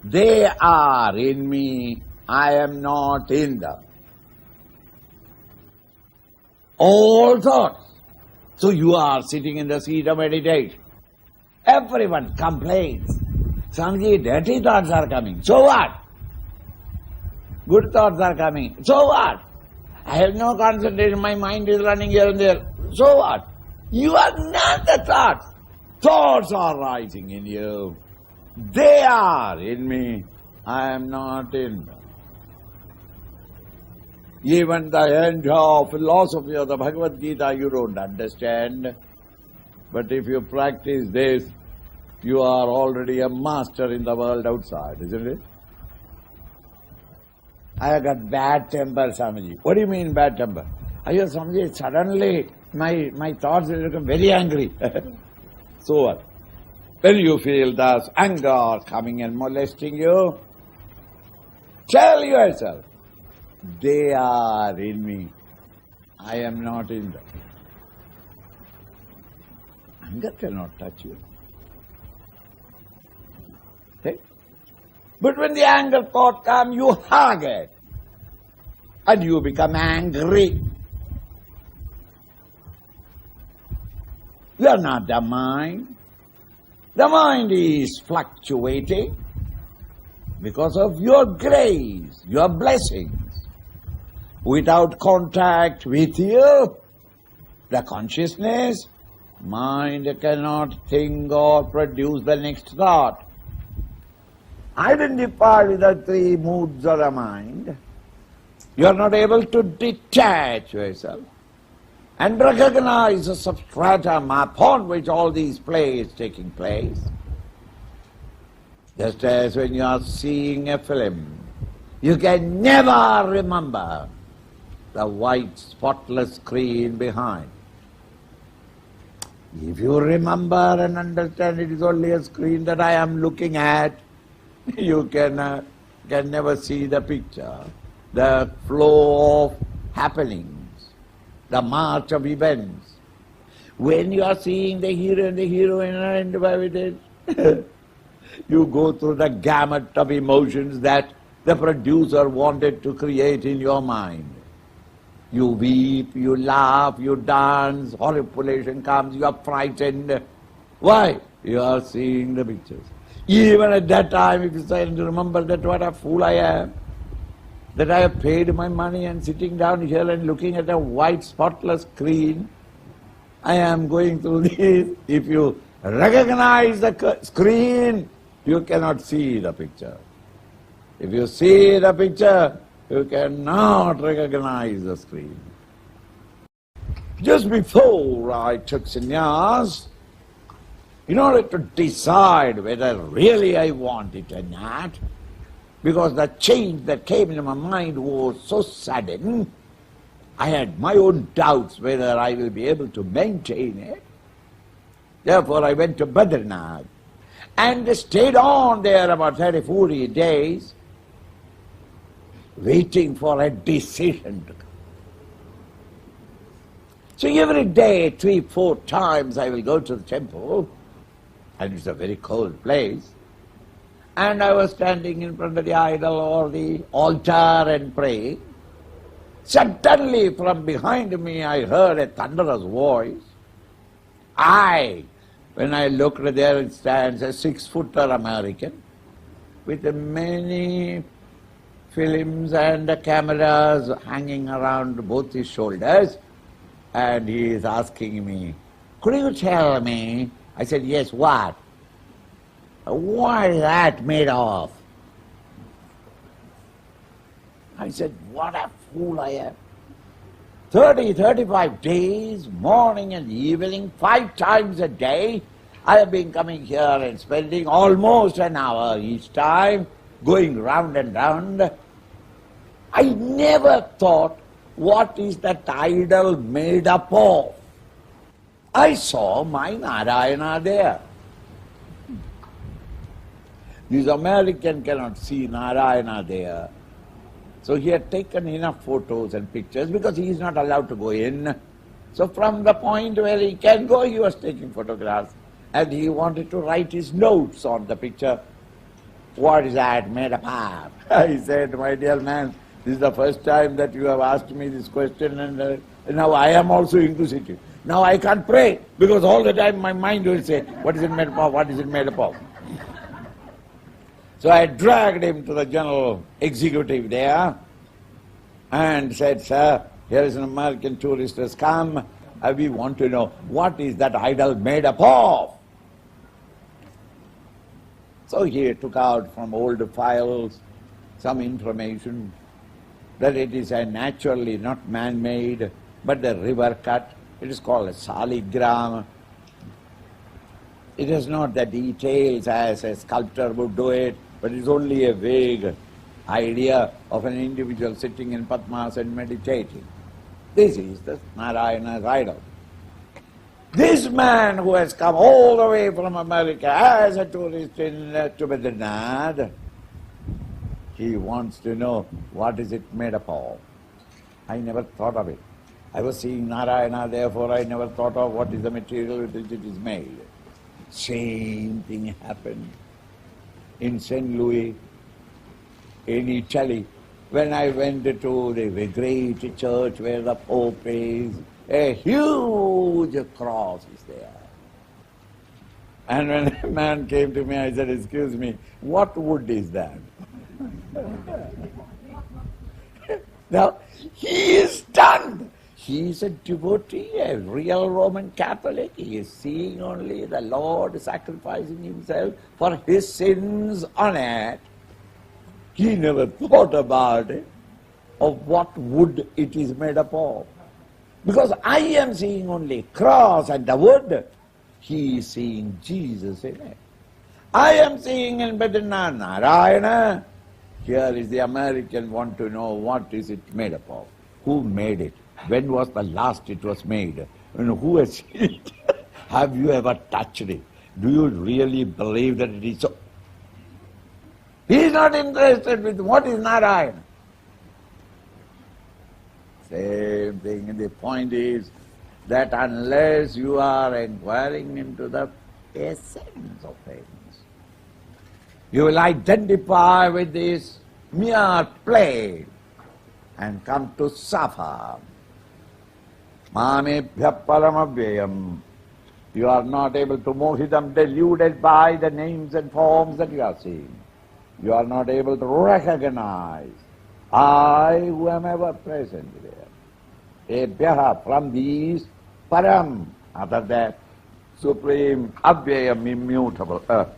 They are in me, I am not in them. All thoughts. So you are sitting in the seat of meditation. Everyone complains. Swamiji, dirty thoughts are coming. So what? Good thoughts are coming. So what? I have no concentration, my mind is running here and there. So what? You are not the thoughts. Thoughts are rising in you. They are in me. I am not in them. Even the entire philosophy of the Bhagavad Gita you don't understand. But if you practice this, you are already a master in the world outside, isn't it? I have got bad temper, Swamiji. What do you mean bad temper? Swamiji, suddenly my thoughts will become very angry. So what? When you feel this anger coming and molesting you, tell yourself, they are in me. I am not in them. Anger cannot touch you. Okay? But when the anger thought comes, you hug it. And you become angry. You are not the mind. The mind is fluctuating because of your grace, your blessings. Without contact with you, the consciousness, mind cannot think or produce the next thought. Identify with the three moods of the mind. You are not able to detach yourself and recognize the substratum upon which all these plays taking place. Just as when you are seeing a film, you can never remember the white spotless screen behind. If you remember and understand it is only a screen that I am looking at, you can never see the picture, the flow of happenings, the march of events. When you are seeing the hero and the heroine and identify with it, you go through the gamut of emotions that the producer wanted to create in your mind. You weep, you laugh, you dance, horripilation comes, you are frightened. Why? You are seeing the pictures. Even at that time, if you say, remember that what a fool I am, that I have paid my money and sitting down here and looking at a white spotless screen, I am going through this. If you recognize the screen, you cannot see the picture. If you see the picture, you cannot recognize the screen. Just before I took sannyas, in order to decide whether really I want it or not, because the change that came into my mind was so sudden, I had my own doubts whether I will be able to maintain it. Therefore I went to Badrinath and stayed on there about 30-40 days, waiting for a decision to come. So every day, 3-4 times I will go to the temple, and it's a very cold place, and I was standing in front of the idol or the altar and praying. Suddenly from behind me I heard a thunderous voice. When I looked, there stands a 6-footer American with many films and cameras hanging around both his shoulders, and he is asking me, could you tell me? I said, yes, what? What is that made of? I said, what a fool I am. 35 days, morning and evening, 5 times a day, I have been coming here and spending almost an hour each time, going round and round. I never thought, what is that idol made up of? I saw my Narayana there. This American cannot see Narayana there. So he had taken enough photos and pictures because he is not allowed to go in. So from the point where he can go, he was taking photographs. And he wanted to write his notes on the picture. What is that made up of? I said, my dear man, this is the first time that you have asked me this question, and now I am also inquisitive. Now I can't pray because all the time my mind will say, what is it made up of? What is it made up of? So I dragged him to the general executive there and said, sir, here is an American tourist has come. We want to know, what is that idol made up of? So he took out from old files some information that it is a naturally not man-made, but the river cut. It is called a saligram. It is not the details as a sculptor would do it, but it is only a vague idea of an individual sitting in Padmas and meditating. This is the Narayana's idol. This man who has come all the way from America as a tourist to Badrinath, he wants to know what is it made up of. I never thought of it. I was seeing Narayana, therefore I never thought of what is the material with which it is made. Same thing happened in St. Louis, in Italy, when I went to the great church where the Pope is. A huge cross is there. And when a man came to me, I said, excuse me, what wood is that? Now, he is stunned. He is a devotee, a real Roman Catholic. He is seeing only the Lord sacrificing himself for his sins on it. He never thought about it, of what wood it is made up of. Because I am seeing only cross and the wood, he is seeing Jesus in it. I am seeing in Badrinath Narayana. Here is the American want to know what is it made up of. Who made it? When was the last it was made? And who has seen it? Have you ever touched it? Do you really believe that it is so? He is not interested with what is Narayana. Same thing. And the point is that unless you are inquiring into the essence of things, you will identify with this mere play and come to suffer. Mamebhya paramavyayam. You are not able to mohidam, deluded by the names and forms that you are seeing. You are not able to recognize I who am ever present there. Ebhyaha, from these, param, after that, supreme, avyayam, immutable earth.